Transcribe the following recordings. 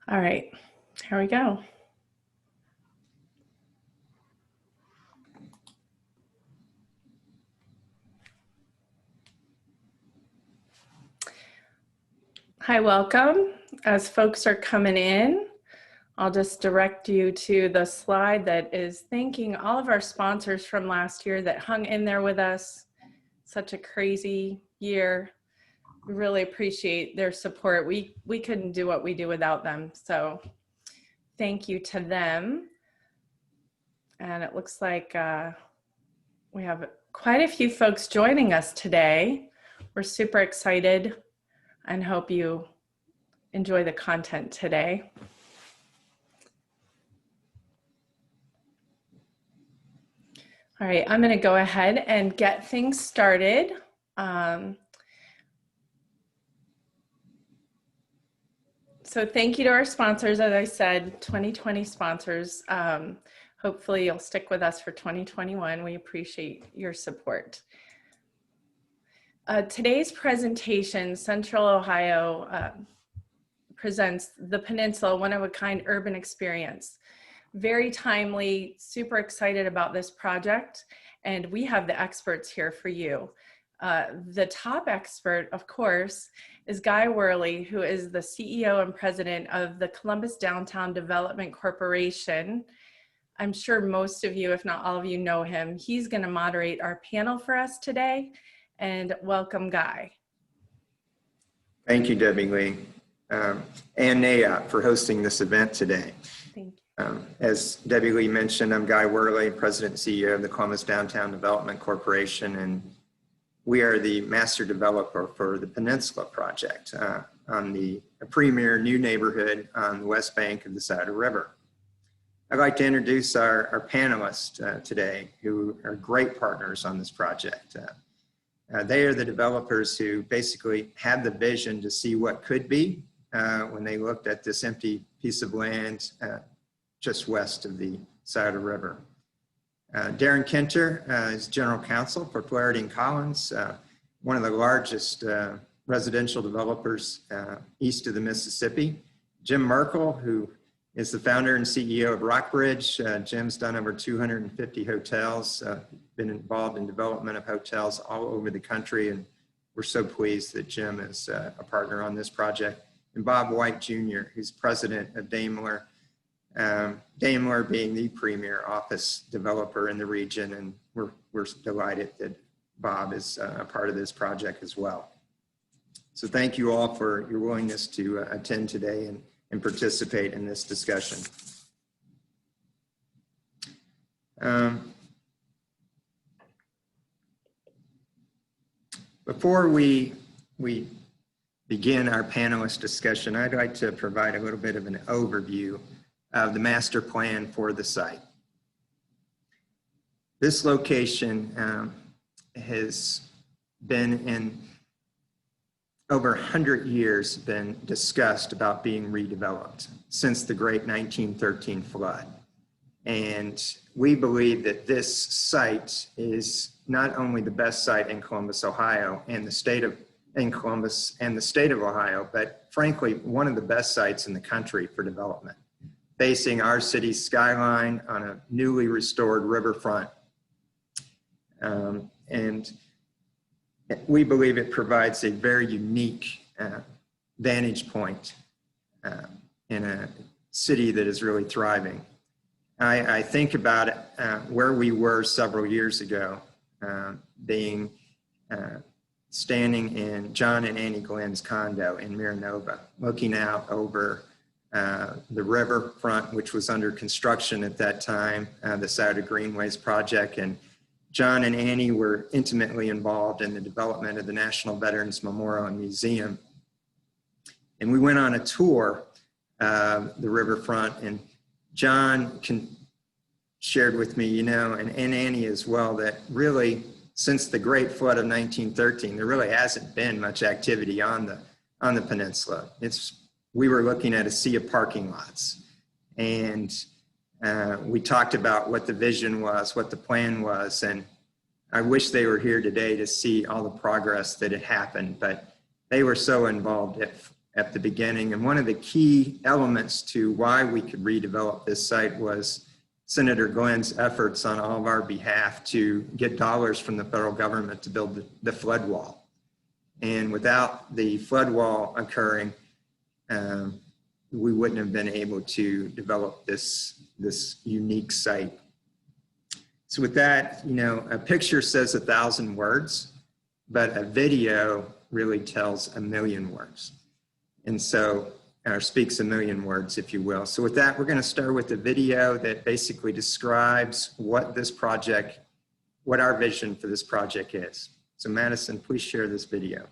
All right, here we go. Hi, welcome. As folks are coming in, I'll just direct you to the slide that is thanking all of our sponsors from last year that hung in there with us. Such a crazy year. We really appreciate their support. We couldn't do what we do without them. So thank you to them. And it looks like we have quite a few folks joining us today. We're super excited and hope you enjoy the content today. All right, I'm going to go ahead and get things started. So thank you to our sponsors. As I said, 2020 sponsors. Hopefully you'll stick with us for 2021. We appreciate your support. Today's presentation, Central Ohio presents the Peninsula one-of-a-kind urban experience. Very timely, super excited about this project, and we have the experts here for you. The top expert, of course, is Guy Worley, who is the CEO and president of the Columbus Downtown Development Corporation. I'm sure most of you, if not all of you, know him. He's going to moderate our panel for us today, and welcome, Guy. Thank you, Debbie Lee, and NAIOP for hosting this event today. Thank you. As Debbie Lee mentioned, I'm Guy Worley, President and CEO of the Columbus Downtown Development Corporation, and we are the master developer for the Peninsula project on a premier new neighborhood on the west bank of the Souder River. I'd like to introduce our panelists today, who are great partners on this project. They are the developers who basically had the vision to see what could be when they looked at this empty piece of land just west of the Souder River. Darren Kinter is General Counsel for Flaherty & Collins, one of the largest residential developers east of the Mississippi. Jim Merkel, who is the founder and CEO of Rockbridge. Jim's done over 250 hotels, been involved in development of hotels all over the country, and we're so pleased that Jim is a partner on this project. And Bob White Jr., who's president of Daimler, Daimler being the premier office developer in the region, and we're delighted that Bob is a part of this project as well. So thank you all for your willingness to attend today and participate in this discussion. Before we begin our panelist discussion, I'd like to provide a little bit of an overview of the master plan for the site. This location has been in over 100 years been discussed about being redeveloped since the great 1913 flood. And we believe that this site is not only the best site in Columbus, Ohio, and the state of Ohio, but frankly, one of the best sites in the country for development, facing our city's skyline on a newly restored riverfront. And we believe it provides a very unique vantage point in a city that is really thriving. I think about it, where we were several years ago, standing in John and Annie Glenn's condo in Miranova, looking out over the riverfront, which was under construction at that time, the Souder Greenways project. And John and Annie were intimately involved in the development of the National Veterans Memorial and Museum. And we went on a tour of the riverfront, and John shared with me, and Annie as well, that really since the great flood of 1913, there really hasn't been much activity on the peninsula. We were looking at a sea of parking lots, and we talked about what the vision was, what the plan was, and I wish they were here today to see all the progress that had happened, but they were so involved at the beginning. And one of the key elements to why we could redevelop this site was Senator Glenn's efforts on all of our behalf to get dollars from the federal government to build the flood wall. And without the flood wall occurring, we wouldn't have been able to develop this unique site. So with that, you know, a picture says 1,000 words, but a video really tells 1,000,000 words. And so, or speaks 1,000,000 words, if you will. So with that, we're going to start with a video that basically describes what this project, what our vision for this project is. So Madison, please share this video.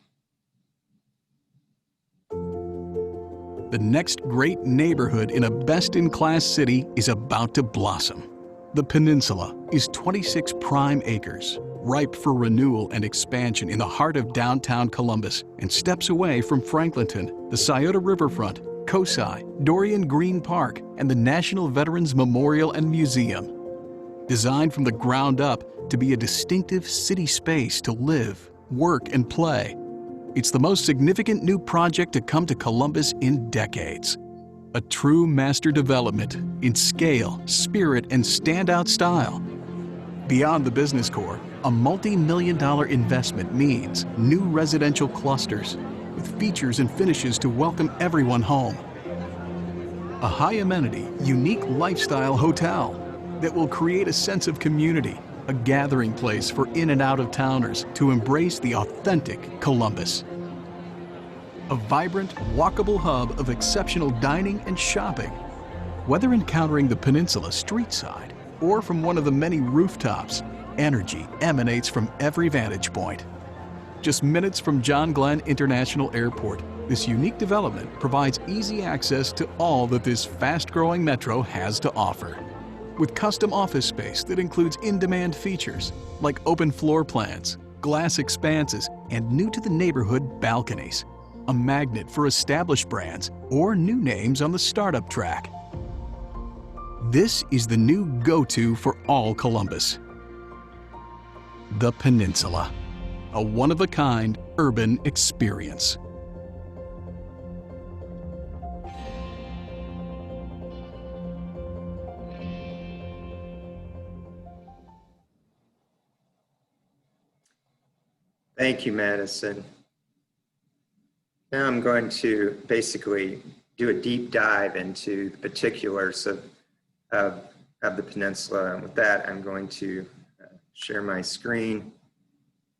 The next great neighborhood in a best-in-class city is about to blossom. The Peninsula is 26 prime acres, ripe for renewal and expansion in the heart of downtown Columbus and steps away from Franklinton, the Scioto Riverfront, COSI, Dorian Green Park, and the National Veterans Memorial and Museum. Designed from the ground up to be a distinctive city space to live, work, and play, it's the most significant new project to come to Columbus in decades. A true master development in scale, spirit, and standout style. Beyond the business core, a multi-million-dollar investment means new residential clusters with features and finishes to welcome everyone home. A high-amenity, unique lifestyle hotel that will create a sense of community, a gathering place for in and out of towners to embrace the authentic Columbus. A vibrant, walkable hub of exceptional dining and shopping. Whether encountering the Peninsula street side or from one of the many rooftops, energy emanates from every vantage point. Just minutes from John Glenn International Airport, this unique development provides easy access to all that this fast-growing metro has to offer. With custom office space that includes in-demand features like open floor plans, glass expanses, and new-to-the-neighborhood balconies. A magnet for established brands or new names on the startup track. This is the new go-to for all Columbus. The Peninsula, a one-of-a-kind urban experience. Thank you, Madison. Now I'm going to basically do a deep dive into the particulars of the Peninsula. And with that, I'm going to share my screen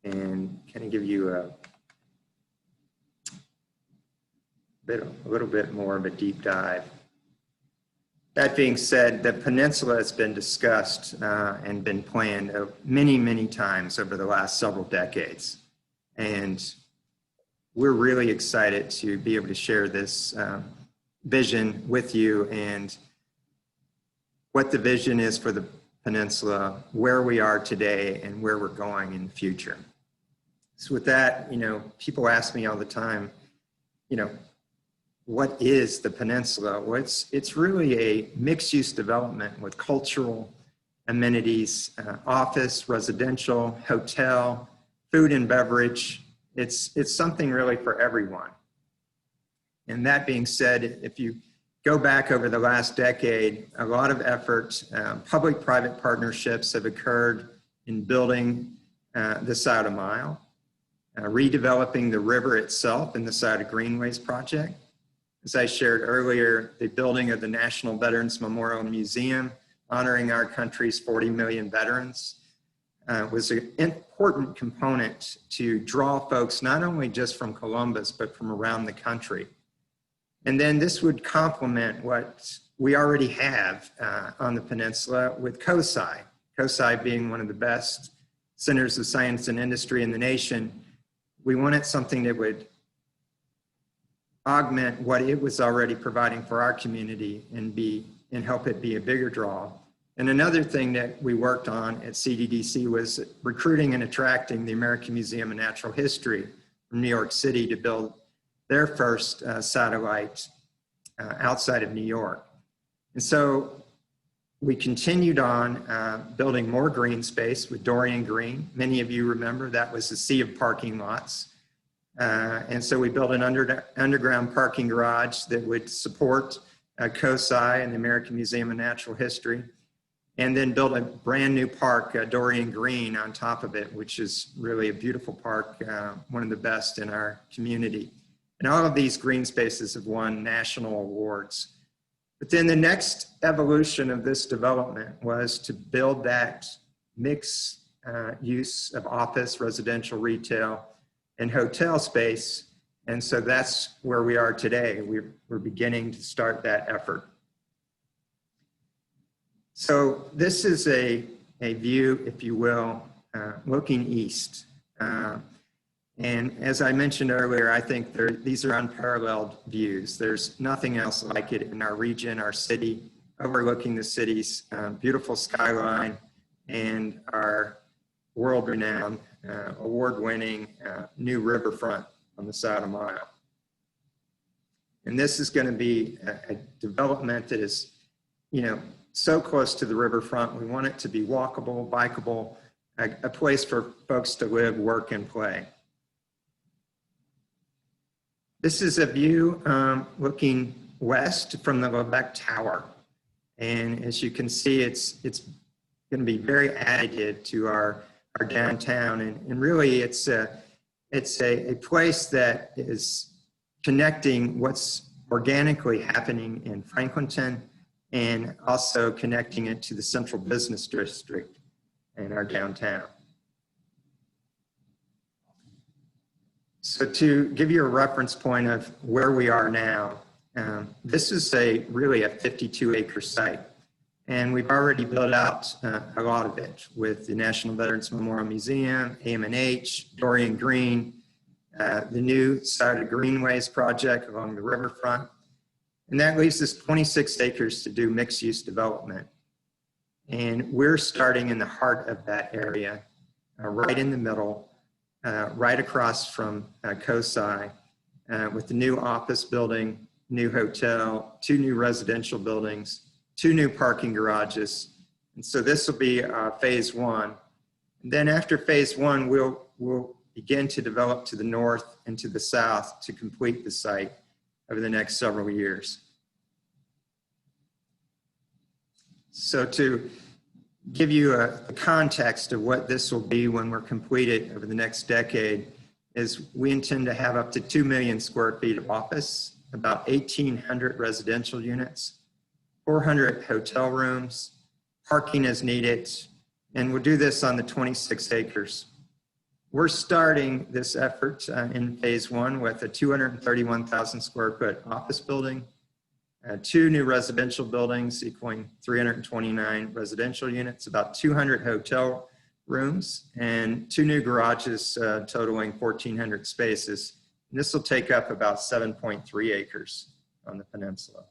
and kind of give you a little bit more of a deep dive. That being said, the Peninsula has been discussed and been planned many, many times over the last several decades. And we're really excited to be able to share this vision with you and what the vision is for the Peninsula, where we are today, and where we're going in the future. So with that, you know, people ask me all the time, you know, what is the Peninsula? Well, it's really a mixed-use development with cultural amenities, office, residential, hotel, food and beverage. It's something really for everyone. And that being said, if you go back over the last decade, a lot of effort, public-private partnerships have occurred in building the Scioto Mile, redeveloping the river itself in the Scioto Greenways project. As I shared earlier, the building of the National Veterans Memorial and Museum, honoring our country's 40 million veterans, was an important component to draw folks not only just from Columbus, but from around the country. And then this would complement what we already have on the Peninsula with COSI. COSI being one of the best centers of science and industry in the nation. We wanted something that would augment what it was already providing for our community and help it be a bigger draw. And another thing that we worked on at CDDC was recruiting and attracting the American Museum of Natural History from New York City to build their first satellite outside of New York. And so we continued on building more green space with Dorian Green. Many of you remember that was a sea of parking lots. And so we built an underground parking garage that would support COSI and the American Museum of Natural History, and then built a brand new park, Dorian Green, on top of it, which is really a beautiful park, one of the best in our community. And all of these green spaces have won national awards. But then the next evolution of this development was to build that mixed use of office, residential, retail, and hotel space. And so that's where we are today. We're beginning to start that effort. So this is a view, if you will, looking east. And as I mentioned earlier, I think these are unparalleled views. There's nothing else like it in our region, our city, overlooking the city's beautiful skyline and our world-renowned, award-winning new riverfront on the South Mile. And this is going to be a development that is, so close to the riverfront. We want it to be walkable, bikeable, a place for folks to live, work, and play. This is a view looking west from the Lebec Tower. And as you can see, it's going to be very additive to our downtown. And really, it's a place that is connecting what's organically happening in Franklinton and also connecting it to the central business district in our downtown. So to give you a reference point of where we are now, this is really a 52-acre site. And we've already built out a lot of it with the National Veterans Memorial Museum, AM&H, Dorian Green, the new side of Greenways project along the riverfront. And that leaves us 26 acres to do mixed-use development. And we're starting in the heart of that area, right in the middle, right across from COSI, with the new office building, new hotel, 2 new residential buildings, 2 new parking garages. And so this will be phase 1. And then after phase 1, we'll begin to develop to the north and to the south to complete the site over the next several years. So to give you a context of what this will be when we're completed over the next decade, is we intend to have up to 2 million square feet of office, about 1,800 residential units, 400 hotel rooms, parking as needed, and we'll do this on the 26 acres. We're starting this effort in phase 1 with a 231,000 square foot office building, 2 new residential buildings equaling 329 residential units, about 200 hotel rooms, and 2 new garages totaling 1,400 spaces. And this will take up about 7.3 acres on the peninsula.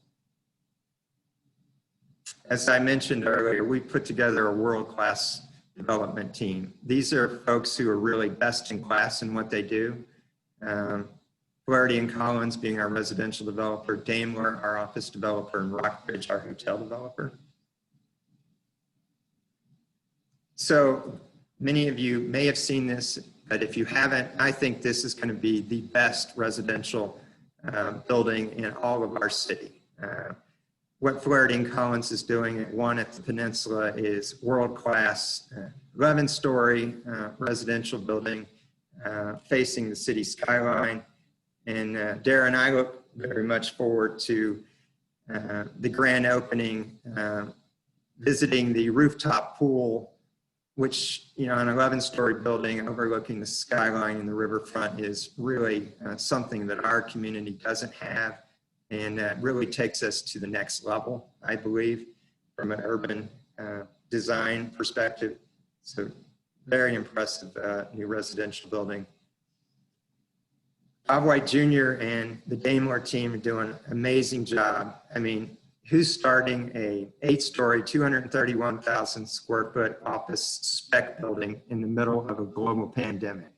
As I mentioned earlier, we put together a world-class development team. These are folks who are really best in class in what they do. Flaherty & Collins being our residential developer, Daimler, our office developer, and Rockbridge, our hotel developer. So many of you may have seen this, but if you haven't, I think this is going to be the best residential building in all of our city. What Flaherty & Collins is doing at the Peninsula is world-class, 11-story residential building facing the city skyline. And Darren, I look very much forward to the grand opening, visiting the rooftop pool, which, an 11-story building overlooking the skyline and the riverfront is really something that our community doesn't have, and really takes us to the next level, I believe, from an urban design perspective. So very impressive new residential building. Bob White Jr. and the Daimler team are doing an amazing job. I mean, who's starting a 8-story, 231,000 square foot office spec building in the middle of a global pandemic?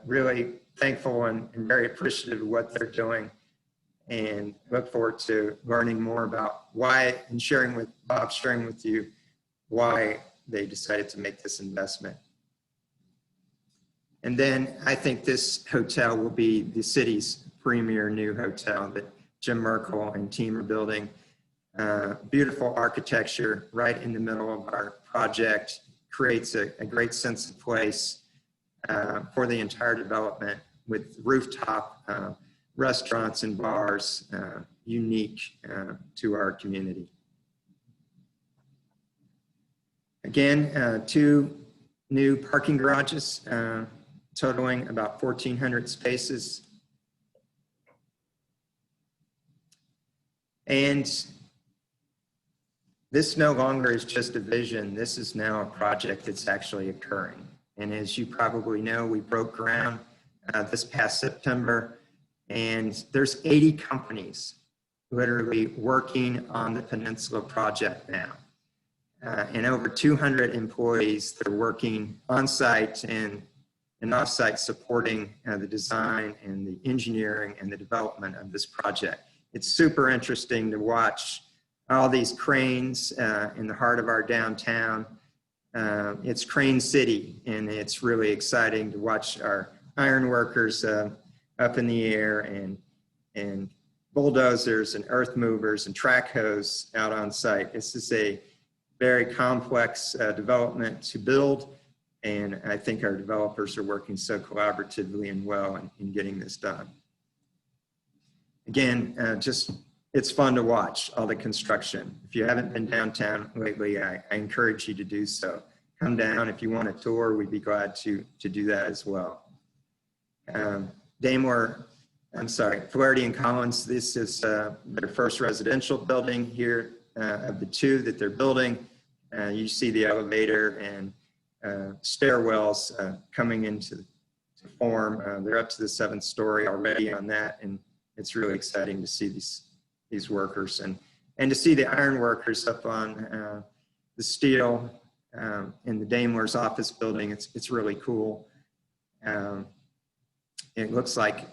Really thankful and very appreciative of what they're doing, and look forward to learning more about why, and sharing with you why they decided to make this investment. And then I think this hotel will be the city's premier new hotel that Jim Merkel and team are building. Beautiful architecture right in the middle of our project, creates a great sense of place for the entire development with rooftop restaurants and bars, unique to our community. Again, 2 new parking garages, totaling about 1,400 spaces. And this no longer is just a vision. This is now a project that's actually occurring. And as you probably know, we broke ground this past September, and there's 80 companies literally working on the Peninsula project now. And over 200 employees that are working on site and off-site supporting the design and the engineering and the development of this project. It's super interesting to watch all these cranes in the heart of our downtown. It's Crane City, and it's really exciting to watch our iron workers up in the air and bulldozers and earth movers and track hoes out on site. This is a very complex development to build, and I think our developers are working so collaboratively and well in getting this done. Again, it's fun to watch all the construction. If you haven't been downtown lately, I encourage you to do so. Come down if you want a tour. We'd be glad to do that as well. Flaherty and Collins, this is their first residential building here of the 2 that they're building. You see the elevator and stairwells coming into form. They're up to the 7th story already on that, and it's really exciting to see these workers and to see the iron workers up on the steel in the Daimler's office building. It's really cool. It looks like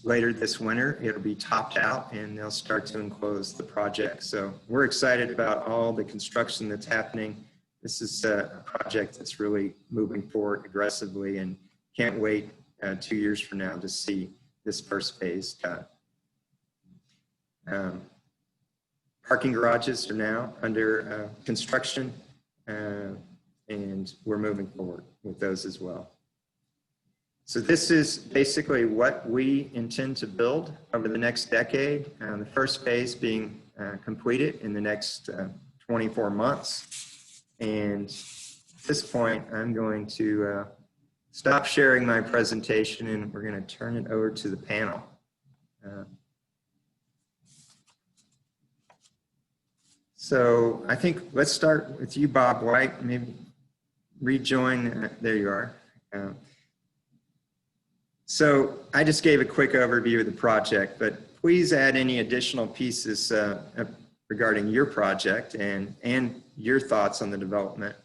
later this winter it'll be topped out and they'll start to enclose the project. So we're excited about all the construction that's happening. This is a project that's really moving forward aggressively, and can't wait 2 years from now to see this first phase done. Parking garages are now under construction, and we're moving forward with those as well. So this is basically what we intend to build over the next decade, the first phase being completed in the next 24 months. And at this point, I'm going to stop sharing my presentation, and we're going to turn it over to the panel. So I think let's start with you, Bob White. Maybe rejoin. There you are. So I just gave a quick overview of the project, but please add any additional pieces regarding your project and your thoughts on the development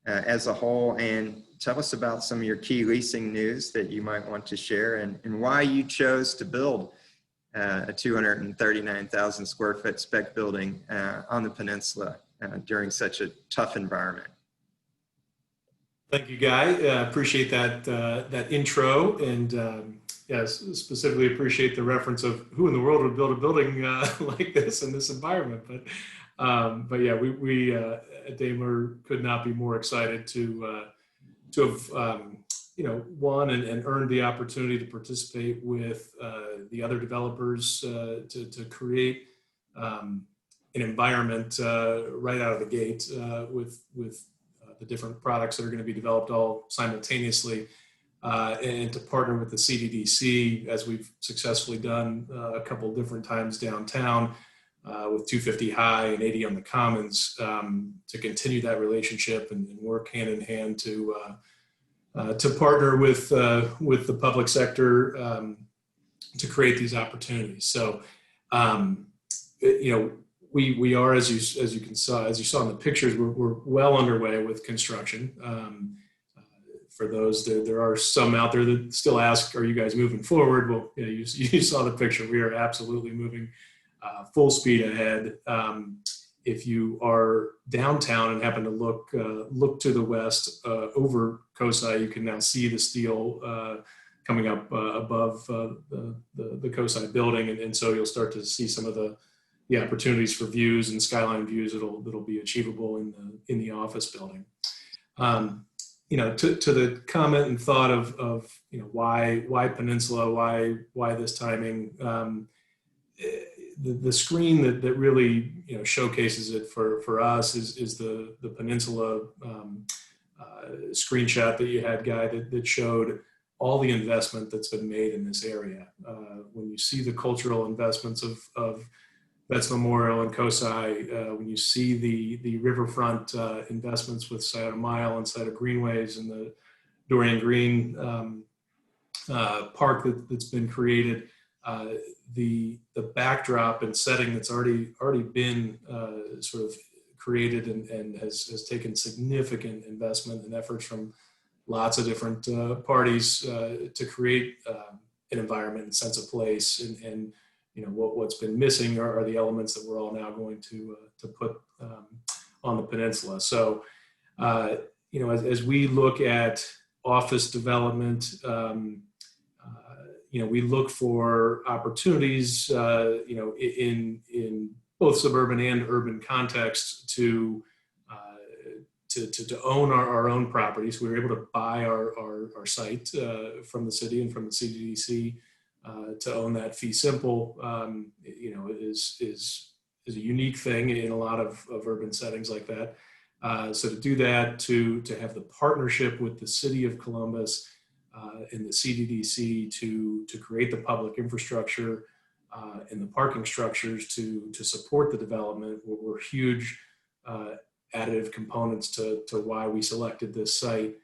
as a whole, and tell us about some of your key leasing news that you might want to share, and why you chose to build a 239,000 square foot spec building on the Peninsula during such a tough environment. Thank you, Guy. Appreciate that intro, and yes, specifically appreciate the reference of who in the world would build a building like this in this environment. But yeah, we at Daimler could not be more excited to have won and earned the opportunity to participate with the other developers to create an environment right out of the gate with the different products that are going to be developed all simultaneously, and to partner with the CDDC, as we've successfully done a couple different times downtown with 250 High and 80 on the Commons, to continue that relationship and work hand in hand to partner with the public sector to create these opportunities. So, we are, as you saw in the pictures, we're well underway with construction. For those, there are some out there that still ask, "Are you guys moving forward?" Well, you saw the picture. We are absolutely moving full speed ahead. if you are downtown and happen to look to the west over COSI, you can now see the steel coming up above the COSI building, and so you'll start to see some of the opportunities for views and skyline views that'll be achievable in the office building. You know, to the comment and thought of you know, why Peninsula, why this timing. The screen that really, you know, showcases it for us is the Peninsula screenshot that you had, Guy, that showed all the investment that's been made in this area. When you see the cultural investments of Vets Memorial and COSI, when you see the riverfront investments with Scioto Mile and Scioto Greenways and the Dorian Green park that's been created, the backdrop and setting that's already been sort of created and has taken significant investment and efforts from lots of different parties to create an environment and sense of place. And you know, what's been missing are the elements that we're all now going to put on the peninsula. So you know, as we look at office development, you know, we look for opportunities, you know, in both suburban and urban contexts to own our own properties. We were able to buy our site from the city and from the CDDC to own that fee simple. You know, is a unique thing in a lot of urban settings like that. So to do that, to have the partnership with the city of Columbus and the CDDC to create the public infrastructure and the parking structures to support the development were huge additive components to why we selected this site.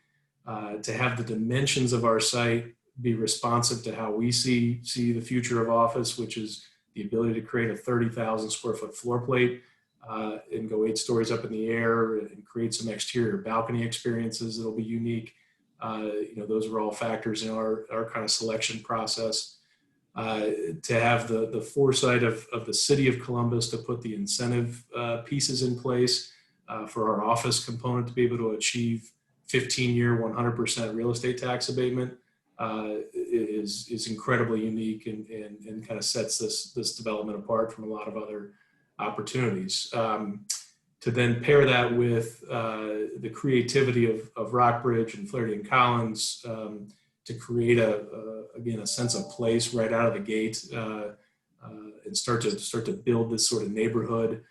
To have the dimensions of our site be responsive to how we see the future of office, which is the ability to create a 30,000 square foot floor plate and go 8 stories up in the air and create some exterior balcony experiences that'll be unique. You know, those were all factors in our kind of selection process. To have the foresight of the city of Columbus to put the incentive pieces in place for our office component to be able to achieve 15-year 100% real estate tax abatement is incredibly unique and kind of sets this development apart from a lot of other opportunities. To then pair that with the creativity of Rockbridge and Flaherty and Collins to create again a sense of place right out of the gate and start to build this sort of neighborhood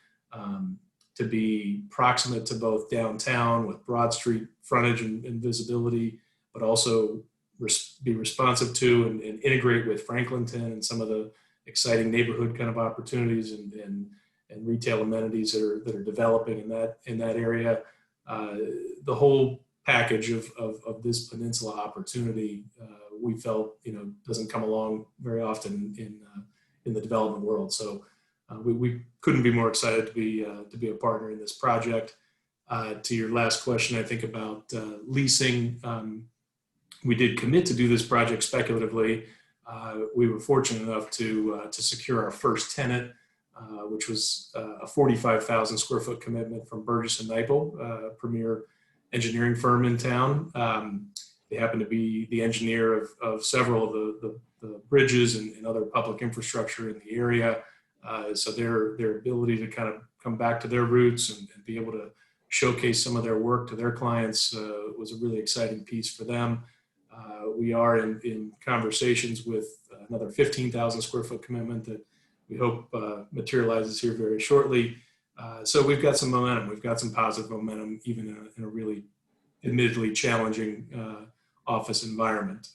to be proximate to both downtown with Broad Street frontage and visibility, but also be responsive to and integrate with Franklinton and some of the exciting neighborhood kind of opportunities and retail amenities that are developing in that area. The whole package of this peninsula opportunity, we felt, you know, doesn't come along very often in the development world. So we couldn't be more excited to be a partner in this project. To your last question, I think about leasing. We did commit to do this project speculatively. We were fortunate enough to secure our first tenant, which was a 45,000 square foot commitment from Burgess & Nyepel, a premier engineering firm in town. They happen to be the engineer of several of the bridges and other public infrastructure in the area. So their ability to kind of come back to their roots and be able to showcase some of their work to their clients was a really exciting piece for them. We are in conversations with another 15,000 square foot commitment that we hope materializes here very shortly. So we've got some momentum. We've got some positive momentum, even in a really admittedly challenging office environment.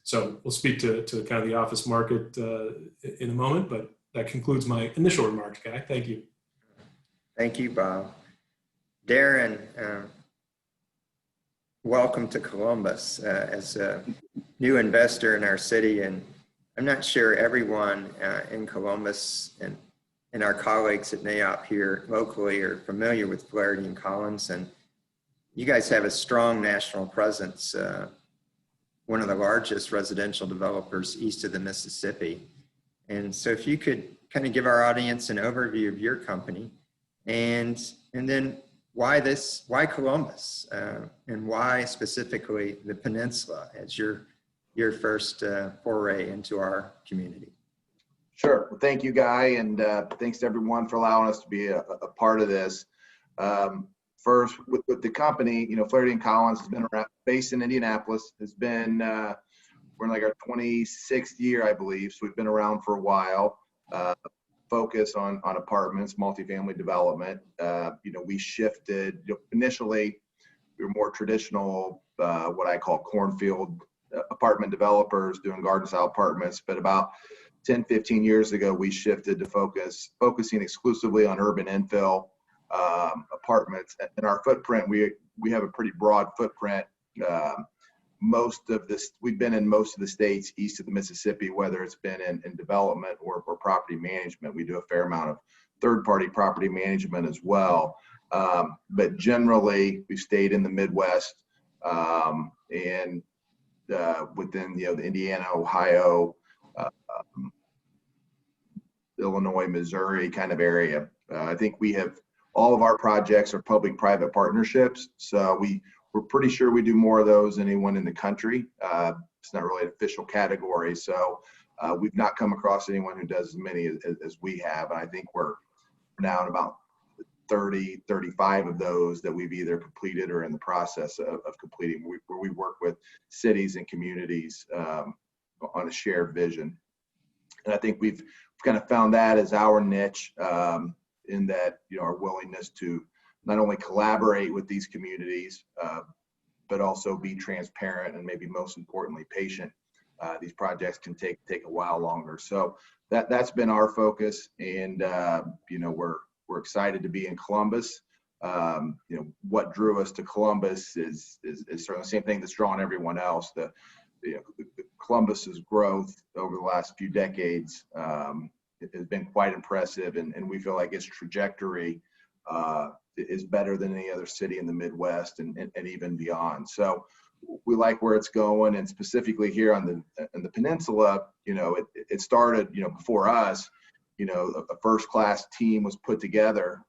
So we'll speak to kind of the office market in a moment, but that concludes my initial remarks, Guy. Thank you. Thank you, Bob. Darren, welcome to Columbus as a new investor in our city. And I'm not sure everyone in Columbus and our colleagues at NAIOP here locally are familiar with Flaherty and Collins. And you guys have a strong national presence, one of the largest residential developers east of the Mississippi. And so if you could kind of give our audience an overview of your company and then why Columbus, and why specifically the Peninsula as your first foray into our community? Sure. Well, thank you, Guy, and thanks to everyone for allowing us to be a part of this. First, with the company, Flaherty & Collins has been around, based in Indianapolis. Has been we're in like our 26th year, I believe. So we've been around for a while. Focus on apartments, multifamily development. We shifted. Initially, we were more traditional, what I call cornfield apartment developers doing garden style apartments. But about 10, 15 years ago, we shifted to focusing exclusively on urban infill apartments. In our footprint, we have a pretty broad footprint. We've been in most of the states east of the Mississippi, whether it's been in development or property management. We do a fair amount of third-party property management as well. But generally, we've stayed in the Midwest and within the Indiana, Ohio, Illinois, Missouri kind of area. I think we have all of our projects are public-private partnerships, so we're pretty sure we do more of those than anyone in the country. It's not really an official category, so we've not come across anyone who does as many as we have. And I think we're now in about 30, 35 of those that we've either completed or in the process of completing, where we work with cities and communities on a shared vision. And I think we've kind of found that as our niche, in that, our willingness to not only collaborate with these communities, but also be transparent and maybe most importantly, patient. These projects can take a while longer. So that's been our focus. And, we're excited to be in Columbus. What drew us to Columbus is sort of the same thing that's drawn everyone else. Columbus's growth over the last few decades has been quite impressive, and we feel like its trajectory is better than any other city in the Midwest and even beyond. So we like where it's going, and specifically here on the Peninsula, it started, before us, a first-class team was put together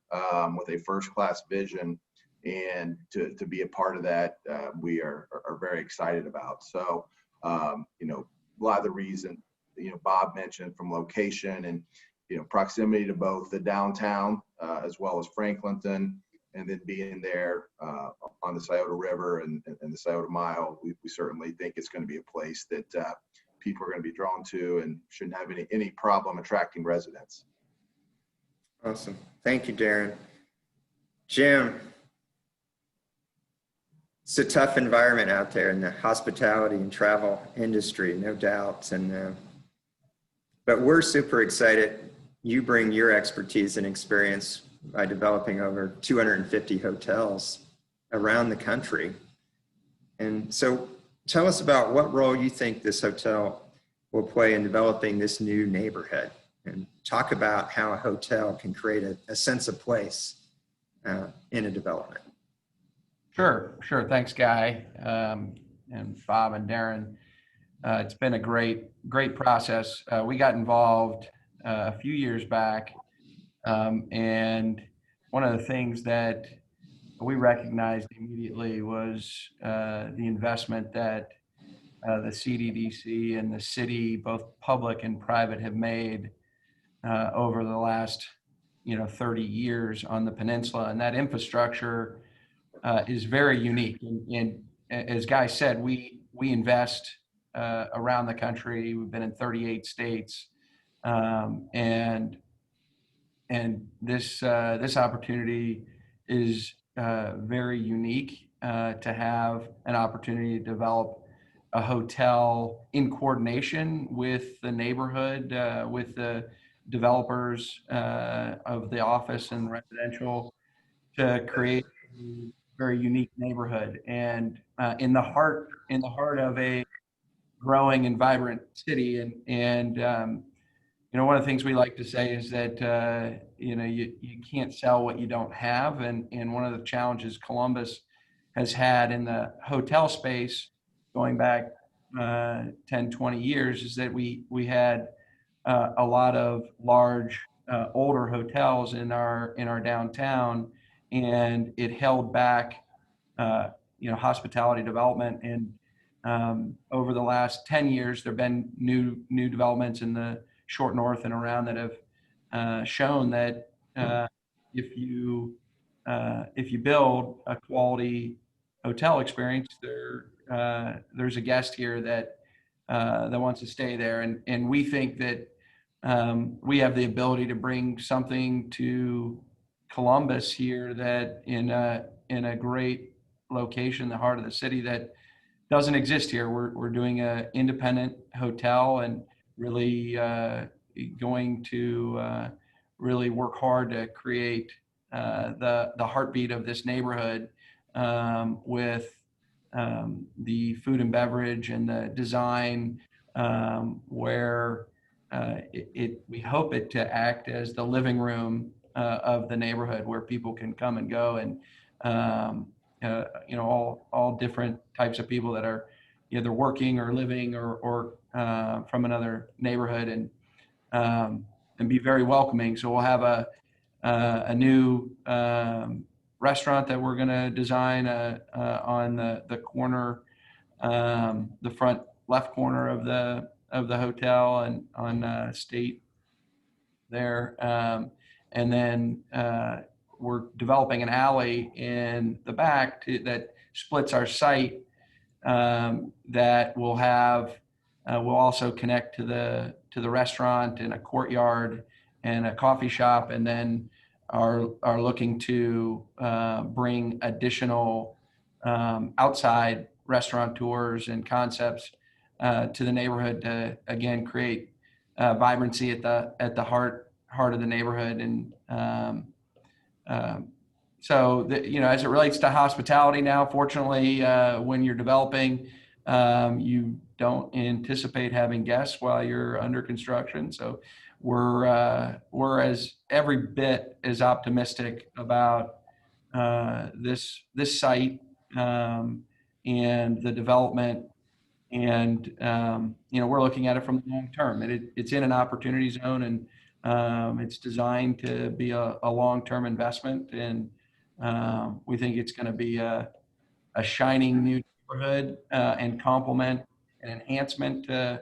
with a first-class vision, and to be a part of that, we are very excited about. So, a lot of the reason, Bob mentioned from location and, proximity to both the downtown as well as Franklinton, and then being there on the Scioto River and the Scioto Mile, we certainly think it's going to be a place that people are going to be drawn to and shouldn't have any problem attracting residents. Awesome. Thank you, Darren. Jim, it's a tough environment out there in the hospitality and travel industry, no doubt. But we're super excited. You bring your expertise and experience by developing over 250 hotels around the country. And so tell us about what role you think this hotel will play in developing this new neighborhood, and talk about how a hotel can create a sense of place in a development. Sure. Thanks, Guy, and Bob and Darren. It's been a great process. We got involved a few years back, and one of the things that we recognized immediately was the investment that the CDDC and the city, both public and private, have made over the last 30 years on the Peninsula, and that infrastructure is very unique. And as Guy said, we invest around the country. We've been in 38 states, and this opportunity is very unique to have an opportunity to develop a hotel in coordination with the neighborhood, with the developers of the office and residential, to create a very unique neighborhood. And in the heart of a growing and vibrant city. And one of the things we like to say is that you can't sell what you don't have. And one of the challenges Columbus has had in the hotel space going back 10, 20 years is that we had a lot of large older hotels in our downtown, and it held back hospitality development. And over the last 10 years, there have been new developments in the short north and around that have shown that if you build a quality hotel experience, there's a guest here that wants to stay there, and we think that we have the ability to bring something to Columbus here that in a great location, the heart of the city, that doesn't exist here. We're doing an independent hotel and really going to really work hard to create the heartbeat of this neighborhood with the food and beverage and the design, where we hope it to act as the living room of the neighborhood, where people can come and go, and all different types of people that are either working or living or from another neighborhood, and be very welcoming. So we'll have a new restaurant that we're going to design on the corner, the front left corner of the hotel, and on State there. And then we're developing an alley in the back that splits our site, that will have will also connect to the restaurant and a courtyard and a coffee shop, and then are looking to bring additional outside restaurateurs and concepts to the neighborhood to again create vibrancy at the heart of the neighborhood. And so as it relates to hospitality now, fortunately, when you're developing, you don't anticipate having guests while you're under construction. So we're as every bit as optimistic about this site and the development. And we're looking at it from the long term. It's in an opportunity zone, and it's designed to be a long-term investment. And we think it's going to be a shining new neighborhood and complement and enhancement to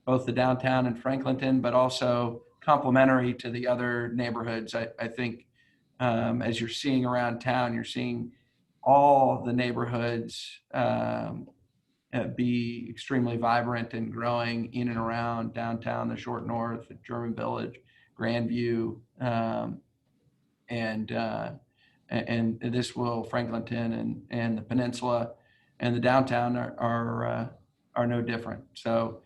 both the downtown and Franklinton, but also complementary to the other neighborhoods. I think as you're seeing around town, you're seeing all the neighborhoods be extremely vibrant and growing in and around downtown, the Short North, German Village, Grandview, and this will Franklinton and the Peninsula and the downtown are no different. So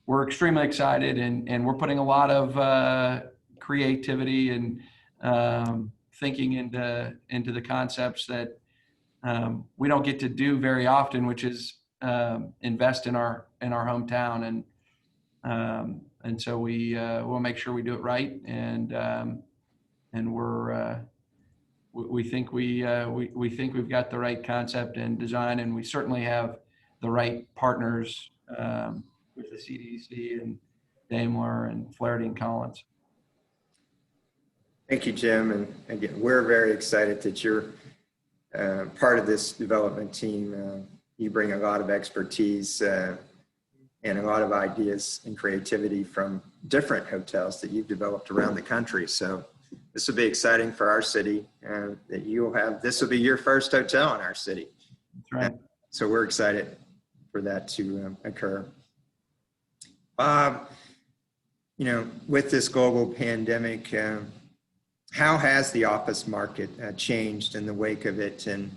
we're extremely excited, and we're putting a lot of creativity and thinking into the concepts that we don't get to do very often, which is invest in our hometown, and so we'll make sure we do it right, and we think we've got the right concept and design, and we certainly have the right partners with the CDC and Daimler and Flaherty and Collins. Thank you, Jim. And again, we're very excited that you're part of this development team. You bring a lot of expertise and a lot of ideas and creativity from different hotels that you've developed around the country. So this will be exciting for our city, that this will be your first hotel in our city. That's right. So we're excited for that to occur. Bob, with this global pandemic, how has the office market changed in the wake of it? And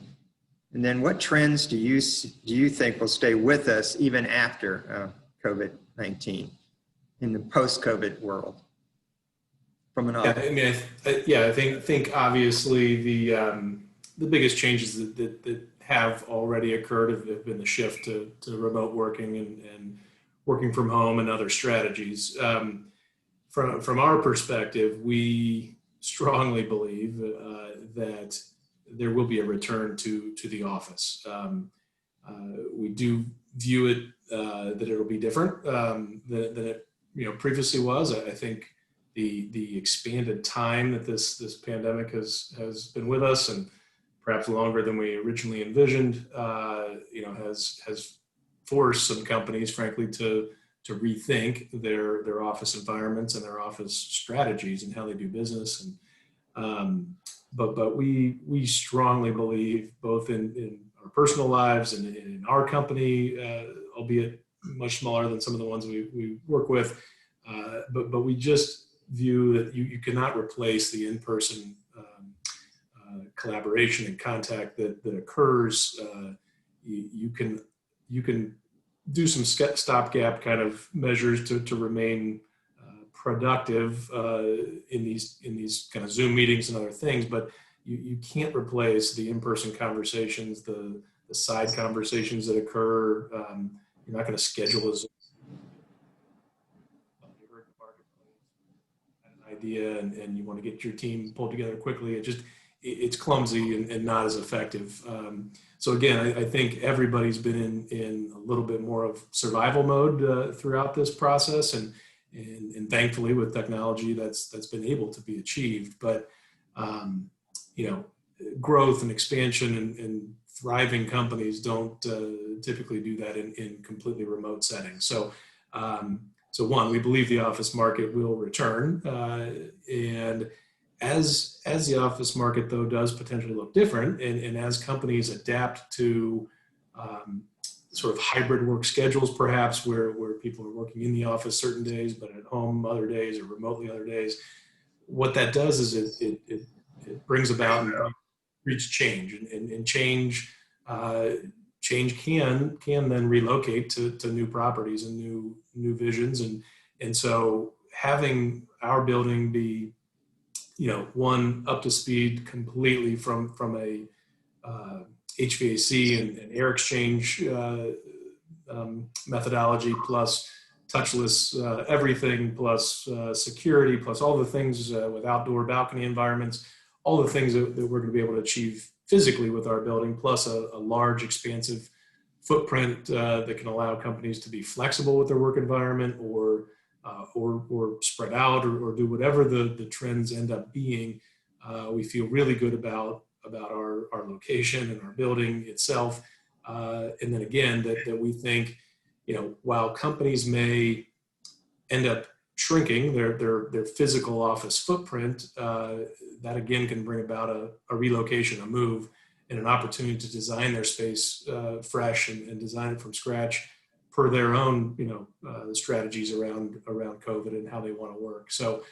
then what trends do you think will stay with us even after COVID-19 in the post-COVID world? From an office. I think obviously the biggest changes that have already occurred have been the shift to remote working and working from home and other strategies. From our perspective, we strongly believe that there will be a return to the office. We do view it that it will be different than it previously was. I think the expanded time that this pandemic has been with us, and perhaps longer than we originally envisioned, has forced some companies, frankly, to rethink their office environments and their office strategies and how they do business. And but we strongly believe, both in our personal lives and in our company, albeit much smaller than some of the ones we work with, but we just view that you cannot replace the in-person collaboration and contact that occurs. You can do some stopgap kind of measures to remain productive in these kind of Zoom meetings and other things, but you can't replace the in-person conversations, the side conversations that occur. You're not going to schedule a Zoom. You heard the marketplace, an idea, and you want to get your team pulled together quickly. It's clumsy and not as effective. So again, I think everybody's been in a little bit more of survival mode throughout this process, and thankfully with technology that's been able to be achieved. But growth and expansion and thriving companies don't typically do that in completely remote settings. So one, we believe the office market will return, and as the office market, though, does potentially look different, and as companies adapt to sort of hybrid work schedules, perhaps where people are working in the office certain days, but at home other days, or remotely other days, what that does is it brings about and breeds change, and change can then relocate to new properties and new visions, and so having our building be one, up to speed completely from a HVAC and air exchange methodology, plus touchless everything, plus security, plus all the things with outdoor balcony environments, all the things that we're going to be able to achieve physically with our building, plus a large, expansive footprint that can allow companies to be flexible with their work environment, or spread out, or do whatever the trends end up being. We feel really good about our location and our building itself. And then again, that we think, while companies may end up shrinking their physical office footprint, that again can bring about a relocation, a move, and an opportunity to design their space fresh and design it from scratch per their own, strategies around COVID and how they want to work. So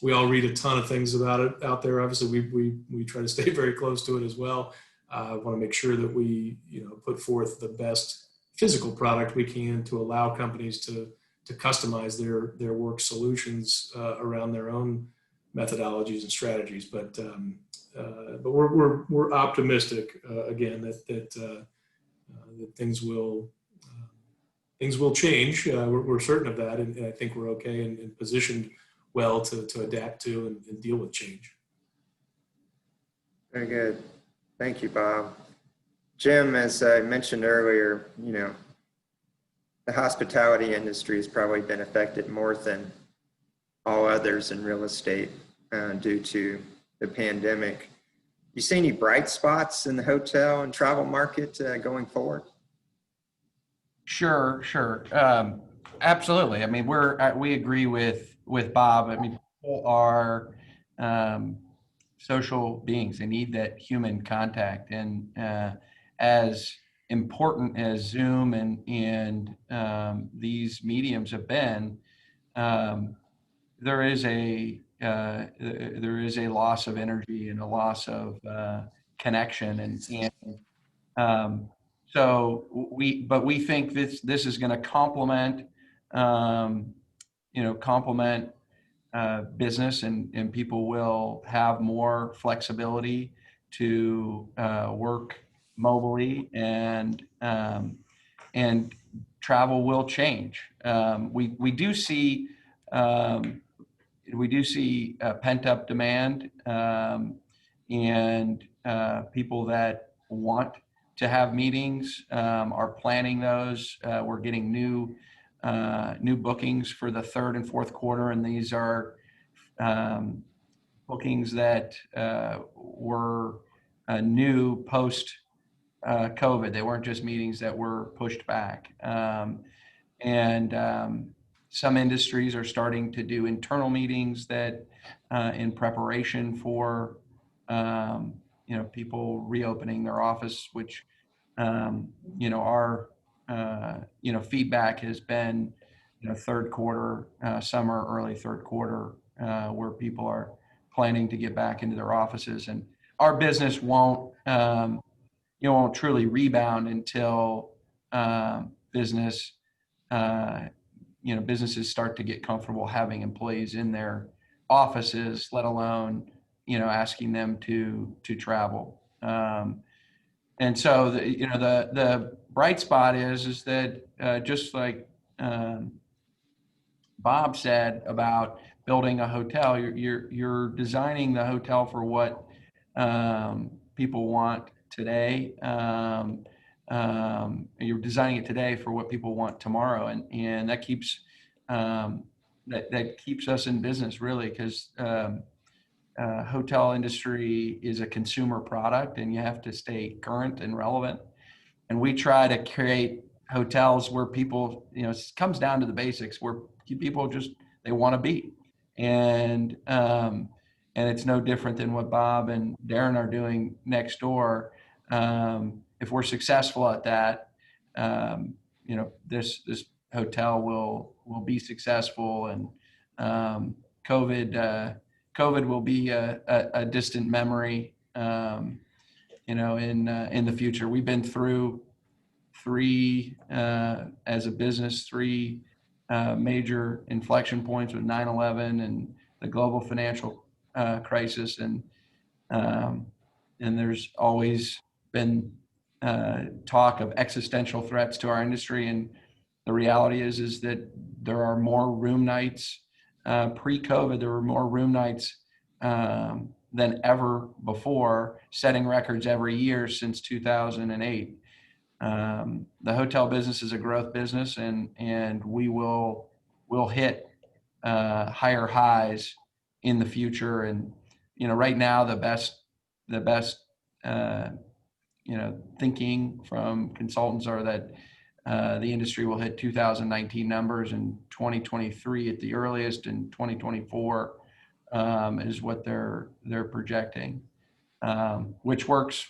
we all read a ton of things about it out there. Obviously, we try to stay very close to it as well. Want to make sure that we, put forth the best physical product we can to allow companies to customize their work solutions around their own methodologies and strategies. But we're optimistic again that things will change. We're certain of that, and I think we're okay and positioned well to adapt to and deal with change. Very good. Thank you, Bob. Jim, as I mentioned earlier, the hospitality industry has probably been affected more than all others in real estate due to the pandemic. You see any bright spots in the hotel and travel market going forward? Sure. Absolutely. I mean, we agree with Bob. I mean, people are social beings. They need that human contact, and as important as Zoom and these mediums have been, there is a loss of energy and a loss of connection, and so we think this is going to complement business, and people will have more flexibility to work mobily, and travel will change. We do see pent up demand, and people that want to have meetings are planning those. We're getting new new bookings for the third and fourth quarter, and these are bookings that were new post COVID. They weren't just meetings that were pushed back. Some industries are starting to do internal meetings that in preparation for people reopening their office, which our feedback has been third quarter, summer, early third quarter, where people are planning to get back into their offices. And our business won't truly rebound until businesses start to get comfortable having employees in their offices, let alone asking them to travel. And so the bright spot is that just like Bob said about building a hotel, you're designing the hotel for what people want today. You're designing it today for what people want tomorrow, and that keeps that keeps us in business, really, because hotel industry is a consumer product, and you have to stay current and relevant. And we try to create hotels where people, it comes down to the basics, where people just they want to be, and it's no different than what Bob and Darren are doing next door. If we're successful at that, this hotel will be successful, and COVID will be a distant memory, in the future. We've been through as a business, three major inflection points with 9/11 and the global financial crisis, and there's always been talk of existential threats to our industry, and the reality is that there are more room nights. Pre-COVID, there were more room nights than ever before, setting records every year since 2008. The hotel business is a growth business, and we'll hit higher highs in the future. And right now, the best thinking from consultants are that the industry will hit 2019 numbers in 2023 at the earliest, and 2024 is what they're projecting, which works,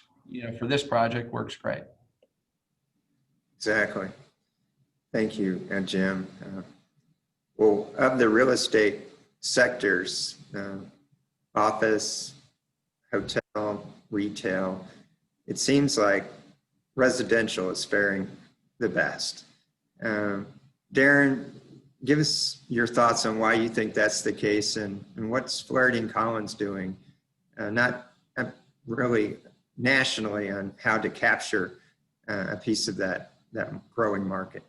for this project, works great. Exactly. Thank you, Jim. Well, of the real estate sectors, office, hotel, retail, it seems like residential is faring the best. Darren, give us your thoughts on why you think that's the case, and what's Flaherty & Collins doing, not really nationally, on how to capture a piece of that growing market.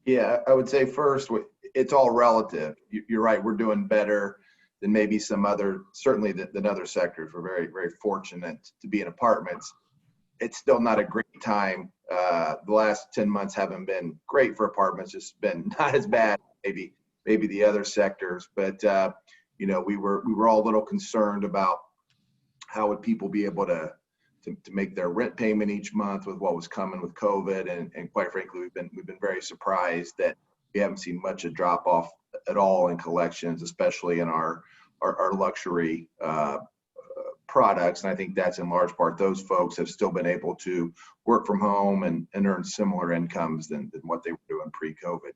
Yeah, I would say first, it's all relative. You're right, we're doing better than maybe some other, certainly than other sectors. We're very, very fortunate to be in apartments. It's still not a great time. The last 10 months haven't been great for apartments. It's been not as bad, maybe the other sectors, but we were all a little concerned about how would people be able to make their rent payment each month with what was coming with COVID, and quite frankly, we've been very surprised that we haven't seen much a drop off at all in collections, especially in our luxury products. And I think that's in large part those folks have still been able to work from home and earn similar incomes than what they were doing pre-COVID.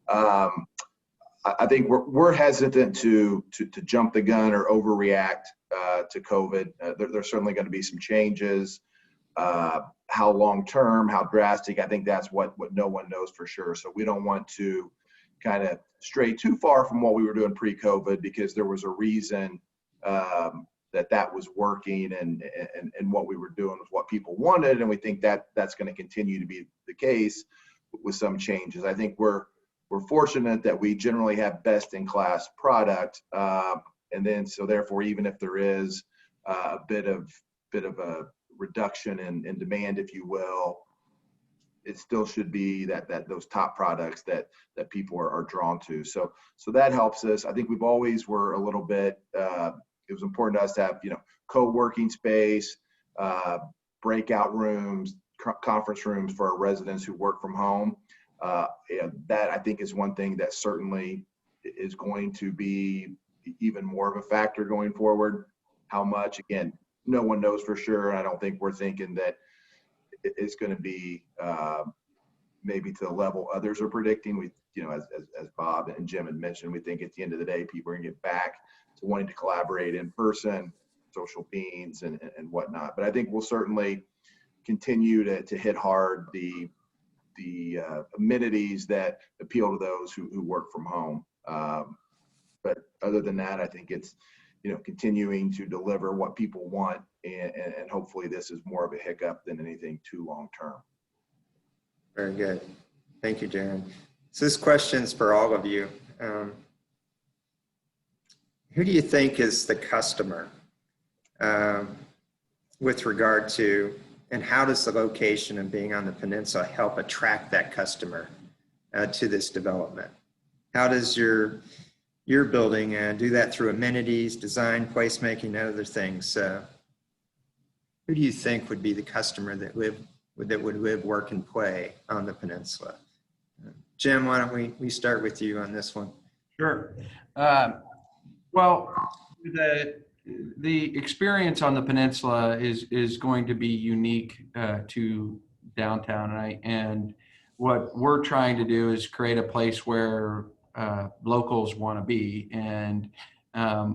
I think we're hesitant to jump the gun or overreact to COVID. There's certainly going to be some changes. How long term, how drastic, I think that's what no one knows for sure. So we don't want to kind of stray too far from what we were doing pre-COVID, because there was a reason that was working, and what we were doing was what people wanted, and we think that that's going to continue to be the case with some changes. I think we're fortunate that we generally have best in class product, and then so therefore, even if there is a bit of a reduction in demand, if you will, it still should be that those top products that people are drawn to. So that helps us. I think we've always were a little bit. It was important to us to have co-working space, breakout rooms, conference rooms for our residents who work from home. That I think is one thing that certainly is going to be even more of a factor going forward. How much, again, no one knows for sure. And I don't think we're thinking that it's going to be maybe to the level others are predicting. We, as Bob and Jim had mentioned, we think at the end of the day, people are going to get back to wanting to collaborate in person, social beings and whatnot. But I think we'll certainly continue to hit hard the amenities that appeal to those who work from home. But other than that, I think it's, continuing to deliver what people want, and hopefully this is more of a hiccup than anything too long term. Very good. Thank you, Darren. So this question's for all of you. Who do you think is the customer with regard to, and how does the location and being on the peninsula help attract that customer to this development? How does your building do that through amenities, design, placemaking, and other things? Who do you think would be the customer that would live, work, and play on the peninsula? Jim, why don't we start with you on this one? Sure. Well, the experience on the peninsula is going to be unique to downtown, and what we're trying to do is create a place where locals want to be, and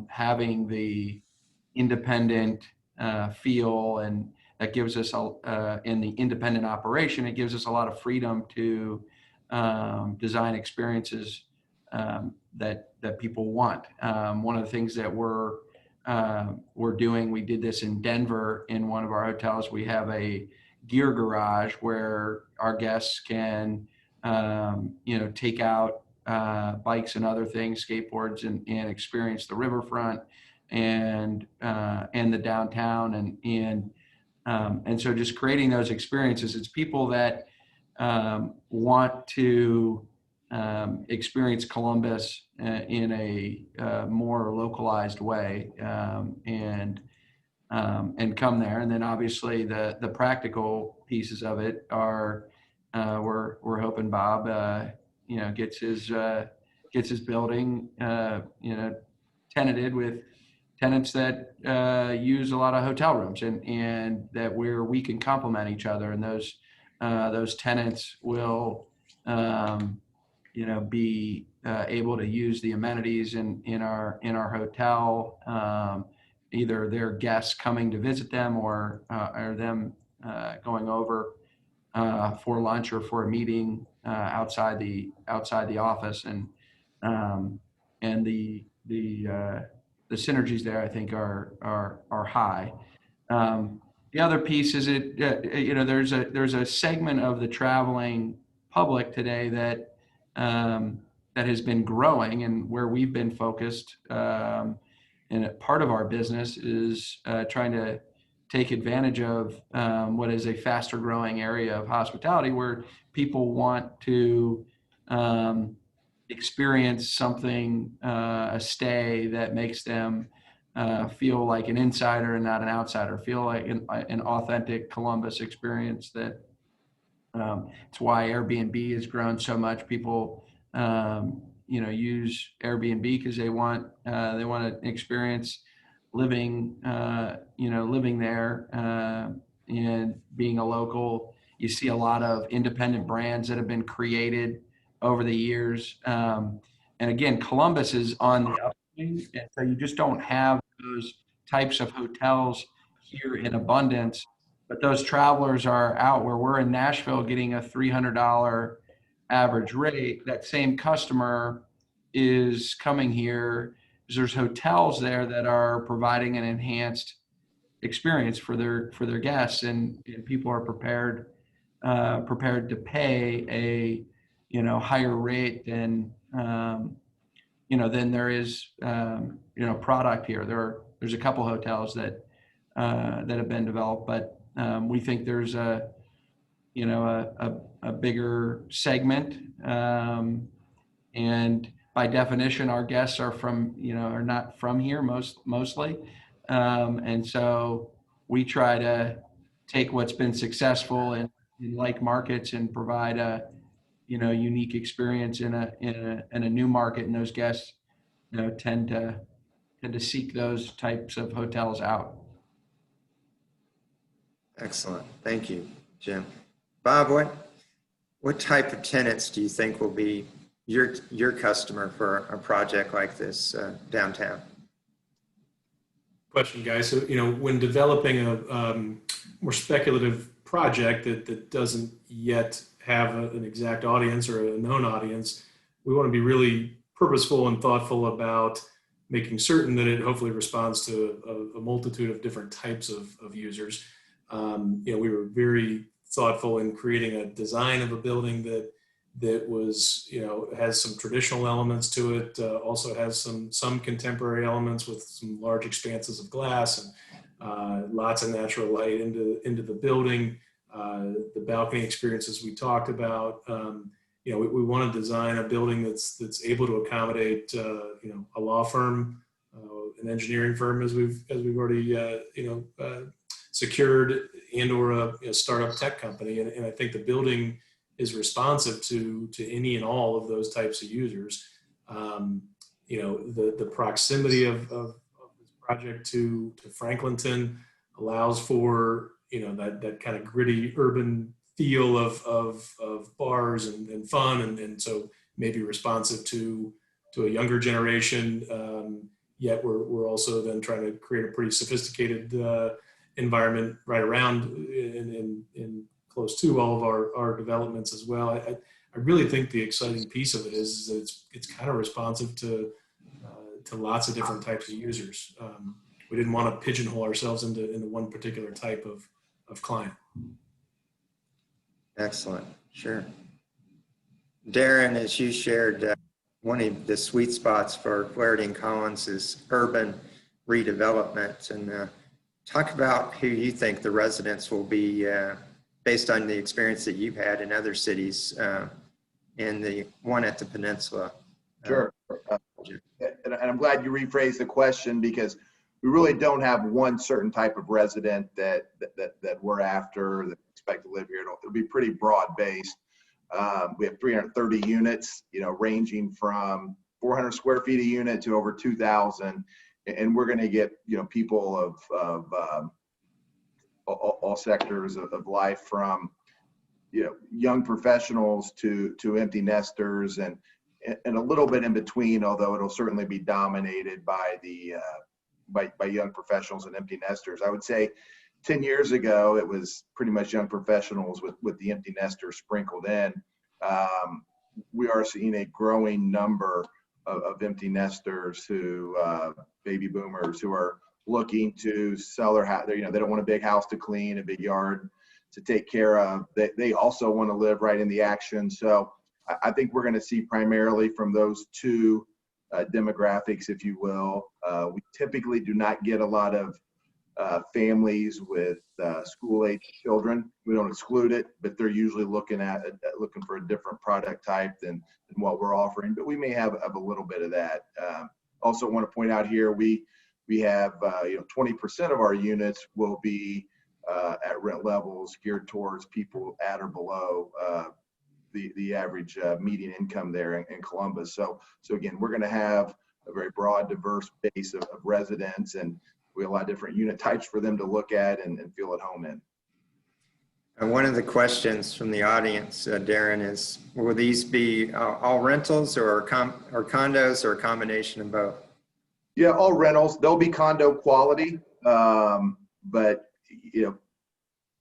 having the independent feel, and that gives us in the independent operation, it gives us a lot of freedom to design experiences that people want. One of the things that we're doing, we did this in Denver in one of our hotels. We have a gear garage where our guests can take out bikes and other things, skateboards, and experience the riverfront and the downtown, and so just creating those experiences. It's people that want to experience Columbus in a more localized way, and come there. And then obviously the practical pieces of it are we're hoping Bob gets his building tenanted with tenants that use a lot of hotel rooms, and that where we can complement each other, and those tenants will be able to use the amenities in our hotel, either their guests coming to visit them or them going over for lunch or for a meeting outside the office, and the synergies there, I think, are high. The other piece is there's a segment of the traveling public today that has been growing, and where we've been focused, and part of our business is trying to take advantage of what is a faster growing area of hospitality, where people want to experience something, a stay that makes them feel like an insider and not an outsider, feel like an authentic Columbus experience. That it's why Airbnb has grown so much. People use Airbnb because they want to experience living there and being a local. You see a lot of independent brands that have been created over the years, and again, Columbus is on the upswing, and so you just don't have those types of hotels here in abundance. But those travelers are out. Where we're in Nashville getting a $300 average rate, that same customer is coming here. There's hotels there that are providing an enhanced experience for their guests, and people are prepared to pay a higher rate than than there is product here. There's a couple hotels that have been developed, but we think there's a you know, a bigger segment. And by definition, our guests are from, you know, are not from here mostly. And so we try to take what's been successful in like markets and provide a, you know, unique experience in a new market. And those guests, you know, tend to seek those types of hotels out. Excellent. Thank you, Jim. Bob, what type of tenants do you think will be your customer for a project like this downtown? Question, guys. So, you know, when developing a more speculative project that doesn't yet have an exact audience or a known audience, we want to be really purposeful and thoughtful about making certain that it hopefully responds to a multitude of different types of users. You know, we were very thoughtful in creating a design of a building that was, you know, has some traditional elements to it, also has some contemporary elements with some large expanses of glass and lots of natural light into the building. The balcony experiences we talked about. You know, we want to design a building that's able to accommodate, you know, a law firm, an engineering firm, as we've already, you know, secured, and/or a startup tech company. And I think the building is responsive to any and all of those types of users. You know, the proximity of this project to Franklinton allows for, you know, that kind of gritty urban feel of bars and fun, and so maybe responsive to a younger generation. Yet we're also then trying to create a pretty sophisticated environment right around in close to all of our developments as well. I really think the exciting piece of it is that it's kind of responsive to lots of different types of users. We didn't want to pigeonhole ourselves into one particular type of client. Excellent. Sure. Darren, as you shared, one of the sweet spots for Flaherty and Collins is urban redevelopment. And talk about who you think the residents will be based on the experience that you've had in other cities and the one at the Peninsula. Sure. And I'm glad you rephrased the question, because we really don't have one certain type of resident that we're after, that expect to live here. It'll be pretty broad based. We have 330 units, you know, ranging from 400 square feet a unit to over 2,000. And we're going to get, you know, people of all sectors of life, from, you know, young professionals to empty nesters, and a little bit in between, although it'll certainly be dominated by the by young professionals and empty nesters. I would say 10 years ago, it was pretty much young professionals with the empty nesters sprinkled in. We are seeing a growing number of empty nesters who, baby boomers, who are looking to sell their house. You know, they don't want a big house to clean, a big yard to take care of. They also want to live right in the action. So I think we're going to see primarily from those two demographics, if you will. We typically do not get a lot of families with school-age children. We don't exclude it, but they're usually looking for a different product type than what we're offering. But we may have a little bit of that. Also, want to point out here, we have 20% of our units will be at rent levels geared towards people at or below the average median income there in Columbus. So again, we're going to have a very broad, diverse base of residents, and we have a lot of different unit types for them to look at and feel at home in. And one of the questions from the audience, Darren, is will these be all rentals or condos, or a combination of both? Yeah, all rentals. They'll be condo quality, but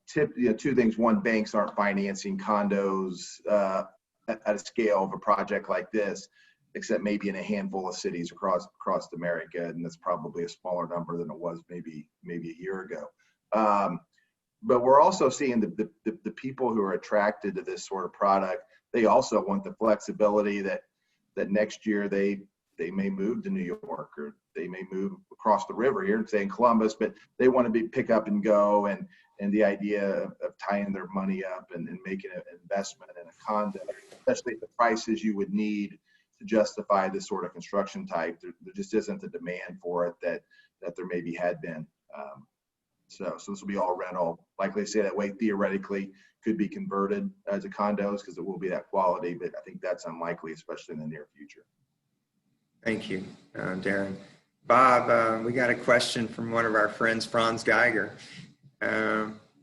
two things. One, banks aren't financing condos at a scale of a project like this, except maybe in a handful of cities across America, and that's probably a smaller number than it was maybe a year ago. But we're also seeing the people who are attracted to this sort of product. They also want the flexibility that next year they may move to New York, or they may move across the river here and stay in Columbus, but they want to pick up and go, and and the idea of tying their money up and making an investment in a condo, especially at the prices you would need to justify this sort of construction type. There just isn't the demand for it that there maybe had been. So this will be all rental. Like they say, that way theoretically could be converted to condos because it will be that quality, but I think that's unlikely, especially in the near future. Thank you, Darren. Bob, we got a question from one of our friends, Franz Geiger.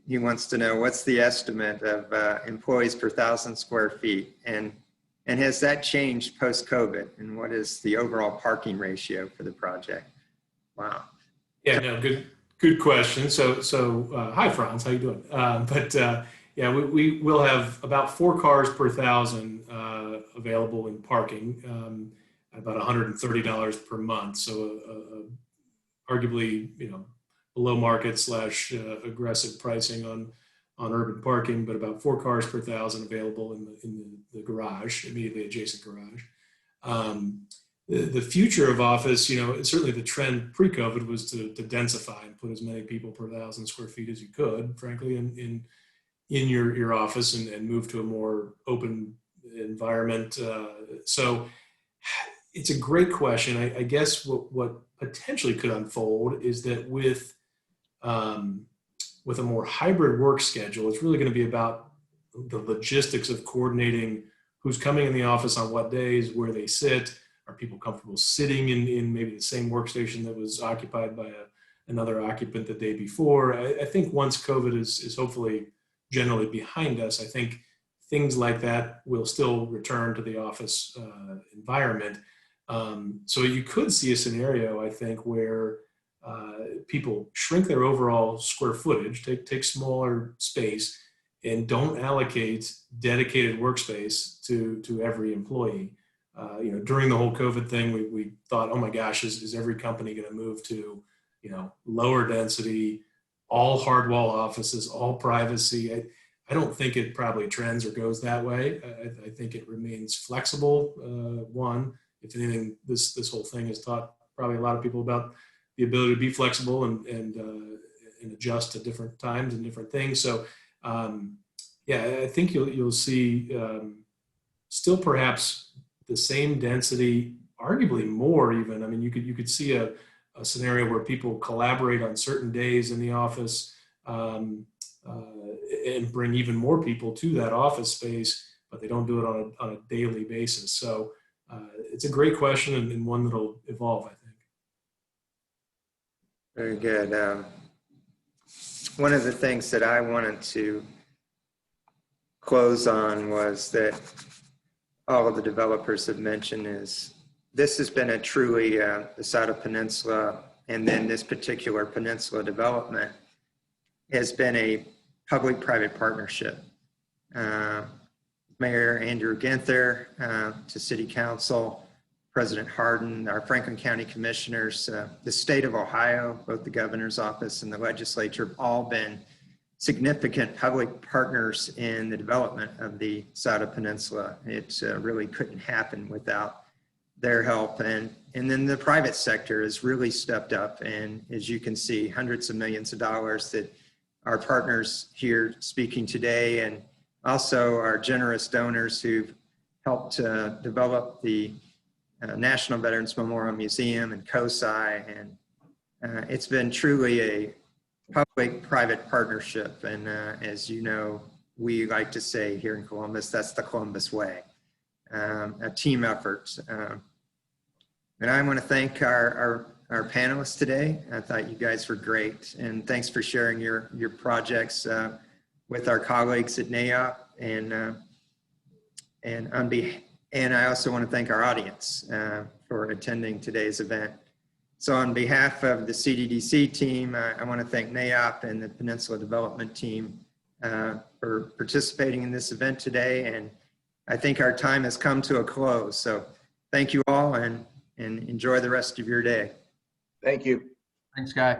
He wants to know, what's the estimate of employees per 1,000 square feet? And has that changed post-COVID? And what is the overall parking ratio for the project? Wow. Yeah, no, good question. So hi, Franz, how you doing? Yeah, we will have about 4 cars per 1,000 available in parking, about $130 per month. So arguably, below market / aggressive pricing on urban parking, but about 4 cars per 1,000 available in the garage, immediately adjacent garage. The future of office, certainly the trend pre-COVID was to densify and put as many people per 1,000 square feet as you could, frankly, in your office and move to a more open environment. So it's a great question. I guess what potentially could unfold is that with a more hybrid work schedule, it's really going to be about the logistics of coordinating who's coming in the office on what days, where they sit. Are people comfortable sitting in maybe the same workstation that was occupied by another occupant the day before? I think once COVID is hopefully generally behind us, I think things like that will still return to the office environment. So you could see a scenario, I think, where people shrink their overall square footage, take smaller space, and don't allocate dedicated workspace to every employee. During the whole COVID thing, we thought, oh my gosh, is every company going to move to, lower density, all hard wall offices, all privacy? I don't think it probably trends or goes that way. I think it remains flexible. One, if anything, this whole thing has taught probably a lot of people about the ability to be flexible and adjust to different times and different things. So, yeah, I think you'll see still perhaps the same density, arguably more even. I mean, you could see a scenario where people collaborate on certain days in the office and bring even more people to that office space, but they don't do it on a daily basis. So it's a great question and one that'll evolve, I think. Very good. One of the things that I wanted to close on was that all of the developers have mentioned is this has been a truly, the Sauder Peninsula, and then this particular peninsula development has been a public-private partnership. Mayor Andrew Ginther to City Council, President Hardin, our Franklin County Commissioners, the state of Ohio, both the governor's office and the legislature have all been significant public partners in the development of the Sauder Peninsula. It really couldn't happen without their help. And then the private sector has really stepped up. And as you can see, hundreds of millions of dollars that our partners here speaking today, and also our generous donors who've helped develop the National Veterans Memorial Museum and COSI. And it's been truly a public-private partnership, and as you know, we like to say here in Columbus, that's the Columbus way, a team effort. And I want to thank our panelists today. I thought you guys were great, and thanks for sharing your projects with our colleagues at NAIOP, and I also want to thank our audience for attending today's event. So on behalf of the CDDC team, I want to thank NAIOP and the Peninsula Development team for participating in this event today. And I think our time has come to a close. So thank you all and enjoy the rest of your day. Thank you. Thanks, Guy.